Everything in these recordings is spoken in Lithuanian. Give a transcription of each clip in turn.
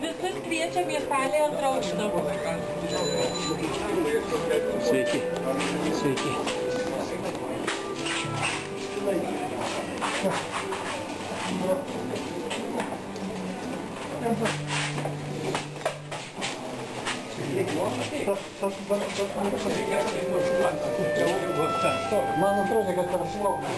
Visus kviečiam į salę antrą aukštą. Sveiki. Sveiki. Man atrodė, kad per slauką.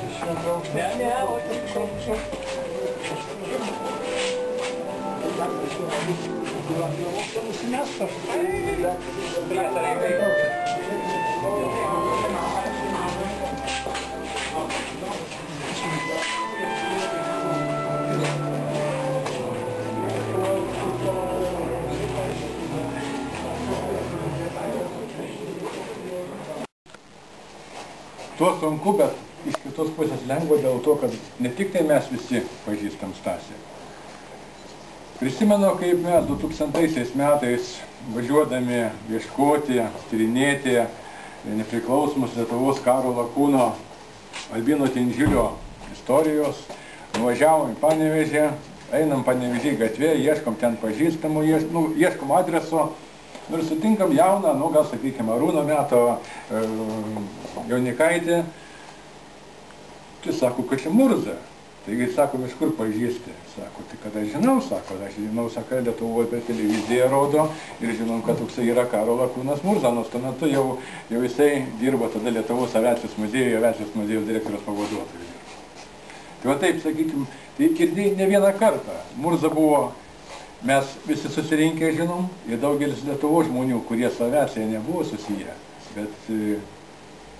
Tuo sunku, bet iš kitos pusės lengva dėl to, kad ne tik tai mes visi pažįstam Stasį. Prisimenu, kaip mes 2000 metais važiuodami ieškoti, tyrinėti nepriklausomus Lietuvos karo lakūno Albino Tinžilio istorijos, nuvažiavom į Panevėžį, einam Panevėžį gatvė, ieškom ten pažįstamų, ieškom adreso. Ir sutinkam jauną, gal sakykime, Arūno meto jaunikaitį. Tai sako, kad čia Murza. Taigi, sako, iš kur pažįsti? Sako, tai kad aš žinau, sako, Lietuvoje per televiziją rodo ir žinom, kad toksai yra karo lakūnas Murza. Nors tuo metu jau jisai dirbo tada Lietuvos aviacijos muziejaus direktoriaus pavaduotoju. Tai va taip, sakykime, tai ir ne vieną kartą Murza buvo. Mes visi susirinkę žinom ir daugelis Lietuvos žmonių, kurie su aviacija nebuvo susiję, bet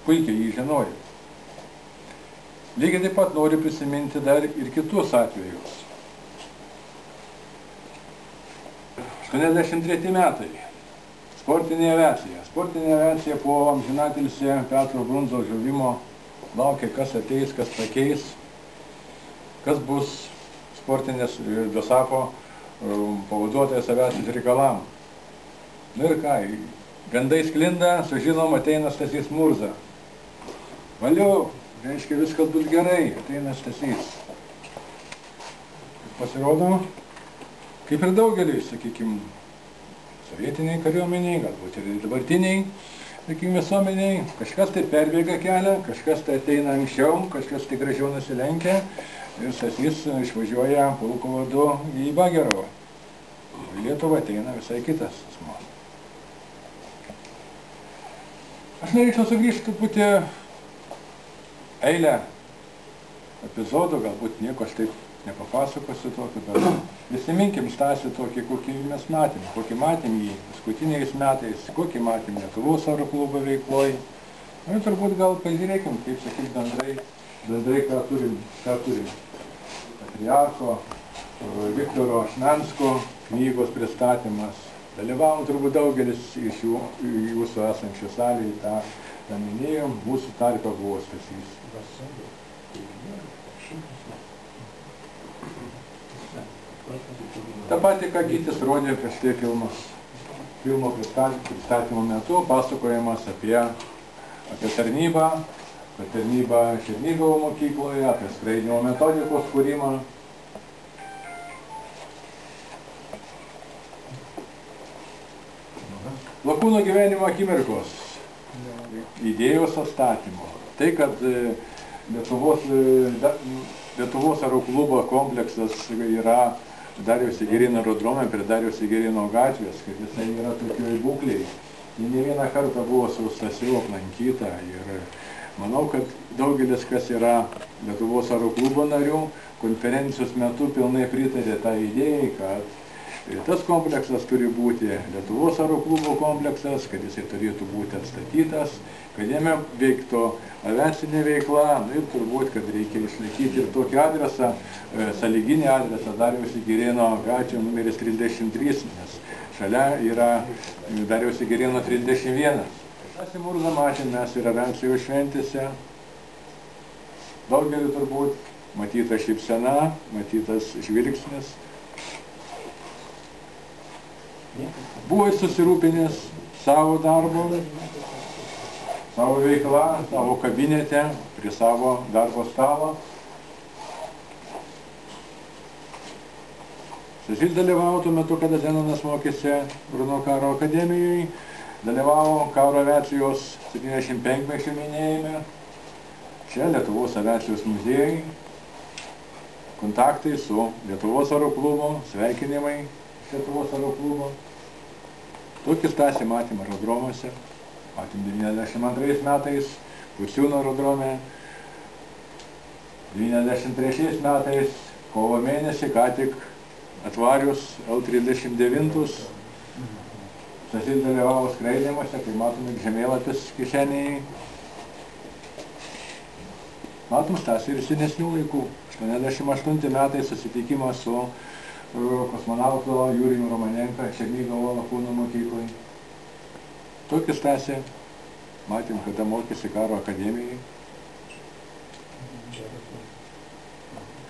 puikiai jį žinojo. Lygiai taip pat noriu prisiminti dar ir kitus atvejus. 83 metai. Sportinė aviacija. Sportinė aviacija po amžinatilsį Petro Brundzos žuvimo laukia, kas ateis, kas pakeis, kas bus sportinės DOSAFO pavaduotojas aviacijos reikalam. Nu ir ką, gandai sklinda, sužinom, ateina Stasys Murza. Valiu, reiškia, viskas bus gerai, ateina Stasys. Pasirodo, kaip ir daugeliui, sakykime, sovietiniai kariuomeniai, galbūt ir dabartiniai, sakykime, visuomeniai, kažkas tai perbėga kelią, kažkas tai ateina anksčiau, kažkas tai gražiau nusilenkia. Ir Stasys išvažiuoja pulko vadu į Bagerovą. Į Lietuvą ateina visai kitas asmuo. Aš norėčiau sugrįžti truputį eilę epizodų, galbūt nieko aš taip nepapasakosiu tokį, bet prisiminkim Stasį tokį, kokį mes matėm, kokį matėm jį paskutiniais metais, kokį matėm Lietuvos oro klubo veikloj. Ir turbūt gal pažiūrėkim, kaip sakyt, bendrai ką turim. Patriarcho Viktoro Ašmensko knygos pristatymas. Dalyvavom turbūt daugelis iš jūsų esančių salėje, tą minėjom, mūsų tarpe buvo Stasys. Ta pati, ką Gytis rodė prieš tai filmo pristatymo metu, pasakojimas apie tarnybą, apie tarnybą Černigovo mokykloje, apie skraidinimo metodikos kūrimą. Lakūno gyvenimo akimirkos, idėjos atstatymo. Tai, kad Lietuvos aeroklubo kompleksas yra Dariaus Sigirino aerodrome prie Dariaus Sigirino gatvės, kad jisai yra tokioj būklėj. Ji ne vieną kartą buvo su Stasiu aplankyta ir manau, kad daugelis, kas yra Lietuvos aeroklubo narių, konferencijos metu pilnai pritarė tą idėją, kad tas kompleksas turi būti Lietuvos aeroklubo kompleksas, kad jisai turėtų būti atstatytas, kad jame veiktų aviacinė veikla, ir turbūt, kad reikia išlaikyti ir tokį adresą, sąlyginį adresą Dariaus Sigirino gatvė numeris 33, nes šalia yra Dariaus Sigirino 31. Stasį Murzą matėm mes ir aviacijos šventėse. Daugeliu turbūt matyta šypsena, matytas žvilgsnis. Buvo susirūpinęs savo darbo, savo veikla, savo kabinete, prie savo darbo stalo. Stasys dalyvavo tuo metu, kada Zenonas mokėsi Brno karo akademijoje, dalyvavo karo aviacijos 75-mečio minėjime, čia Lietuvos aviacijos muziejai, kontaktai su Lietuvos oro klubu, sveikinimai iš Lietuvos oro klubo. Tokį Stasį matėm aerodromuose, matėm 92 metais Pusiūno aerodrome, 93 metais kovo mėnesį ką tik atvarius L-39. Stasys dalyvavo skraidymuose, kai matome žemėlapis kišenėje. Matom Stasį ir senesnių laikų. 88 metai susitikimas su kosmonautu Jurijum Romanenka Černigovo lakūnų mokyklai. Tokį Stasį matėm, kada mokėsi karo akademijai.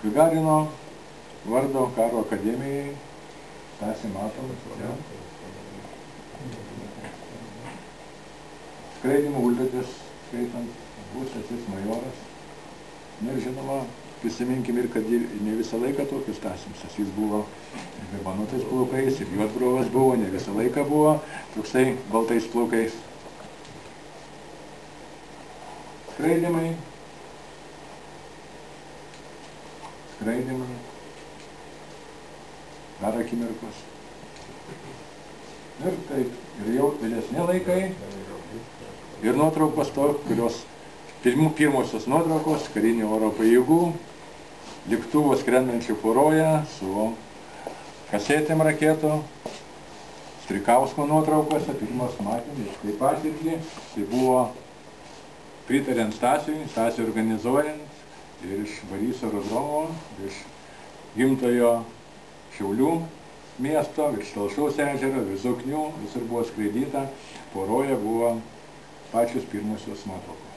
Gagarino vardo karo akademijai Stasį matom. Ja. Skraidymų užduotis, skaitant, buvo Stasys majoras. Ir žinoma, prisiminkim ir, kad ne visą laiką tokius Stasys. Stasys buvo ir garbanuotais plaukais, ir juodbrovas buvo, ne visą laiką buvo toksai baltais plaukais. Skraidymai. Dar akimirkos. Ir taip, ir jau vėlesni laikai. Ir nuotraukos to, kurios pirmosios nuotraukos karinių oro pajėgų, lėktuvų skrendančių poroje su kasetėm raketų, Strikausko nuotraukose, pirmos matėm, taip pat irgi, tai buvo pritariant Stasiui organizuojant ir iš Varyso aerodromo, iš gimtojo Šiaulių miesto, virš Talšaus ežero, virš Zoknių, visur buvo skraidyta, poroje buvo pačios pirmosios nuotraukos.